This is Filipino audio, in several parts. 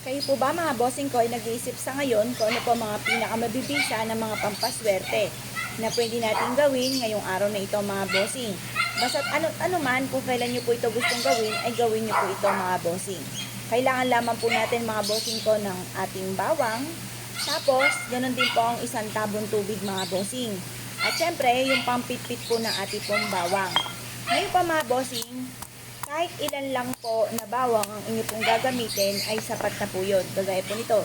Kayo po ba mga bossing ko ay nag-iisip sa ngayon kung ano po mga pinakamabibisa ng mga pampaswerte na pwede natin gawin ngayong araw na ito mga bossing. Basta't ano man kung kailan nyo po ito gustong gawin ay gawin nyo po ito mga bossing. Kailangan lamang po natin mga bossing ko ng ating bawang. Tapos ganun din po ang isang tabon tubig mga bossing. At syempre yung pampitpit po ng ating pong bawang. Ngayon pa mga bossing, kahit ilan lang po na bawang ang inyo pong gagamitin ay sapat na po yun. Kagaya po nito.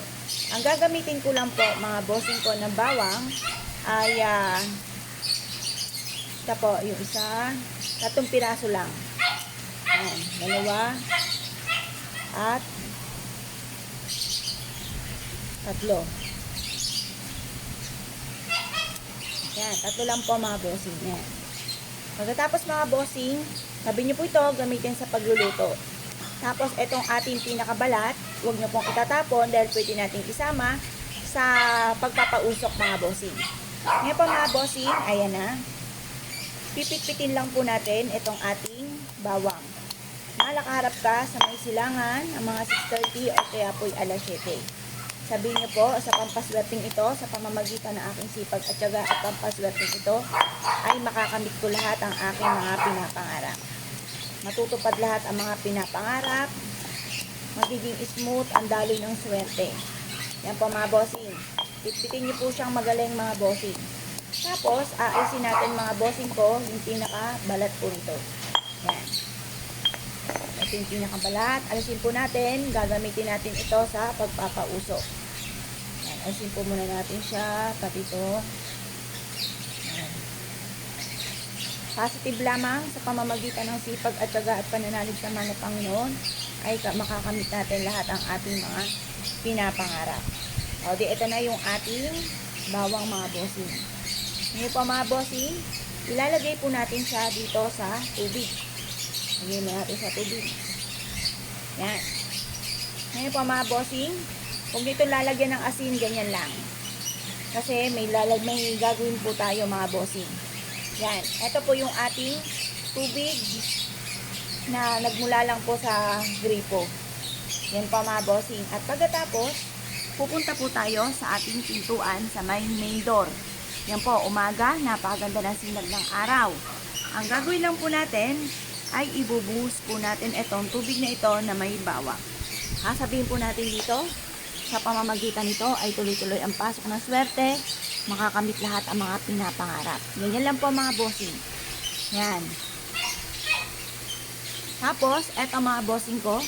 Ang gagamitin ko lang po mga bossing ko ng bawang ay ito po yung isa, 3 piraso lang. Ayan, 2 at 3. Yan, 3 lang po mga bossing. Yan. Pagkatapos mga bossing, sabi nyo po ito gamitin sa pagluluto. Tapos itong ating pinakabalat, huwag nyo pong itatapon dahil pwede natin isama sa pagpapausok mga bossing. Ngayon po mga bossing, ayan na. Pipit-pitin lang po natin itong ating bawang. Nakaharap ka sa may silangan ang mga 6:30 o kaya po'y 7:00. Sabihin niyo po sa pampaswerteng ito, sa pamamagitan ng aking sipag at tiyaga at pampaswerteng ito, ay makakamit ko lahat ang aking mga pinapangarap. Matutupad lahat ang mga pinapangarap, magiging smooth ang daloy ng swerte. Yan po mga bossing. Pitpitin niyo po siyang magaling mga bossing. Tapos, aalisin natin mga bossing ko yung pinakabalat po nito. Yan. Ito yung pinakabalat. Alisin po natin. Gagamitin natin ito sa pagpapausok. Yan. Alisin po muna natin siya. Pati ito. Yan. Positive lamang sa pamamagitan ng sipag at tiyaga at pananalig sa mga Panginoon ay makakamit natin lahat ang ating mga pinapangarap. O di, ito na yung ating bawang mga bossing. Ngayon po mga bossing, ilalagay po natin siya dito sa tubig. Lagyan natin sa tubig. Yan. Ngayon po mga bossing, kung dito lalagyan ng asin, ganyan lang. Kasi may gagawin po tayo mga bossing. Yan. Ito po yung ating tubig na nagmula lang po sa gripo. Yan po mga bossing. At pagkatapos, pupunta po tayo sa ating pintuan sa main door. Yan po, umaga, napakaganda ng sinag ng araw. Ang gagawin lang po natin ay ibubuhos po natin itong tubig na ito na may bawang. Sabihin po natin dito, sa pamamagitan nito ay tuloy-tuloy ang pasok ng swerte, makakamit lahat ang mga pinapangarap. Ganyan lang po mga bossing. Yan. Tapos, eto mga bossing ko,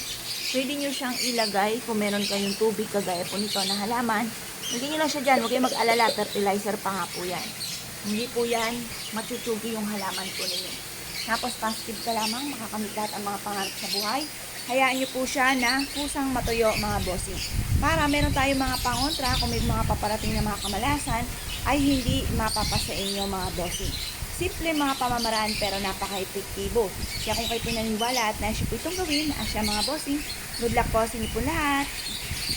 pwede nyo siyang ilagay kung meron kayong tubig kagaya po nito na halaman. Hindi nyo lang siya dyan. Huwag kayong mag-alala. Fertilizer pa nga po yan. Hindi po yan machuchugi yung halaman po ninyo. Tapos positive ka lamang. Makakamit lahat ang mga pangarap sa buhay. Hayaan nyo po siya na kusang matuyo mga bossing. Para meron tayong mga pangontra kung may mga paparating na mga kamalasan ay hindi mapapasa inyo mga bossing. Simple mga pamamaraan pero napaka-epektibo. Kaya kung kayo pinaniwala at naisip po itong gawin, asya mga bossing, good luck po sa inyo po lahat.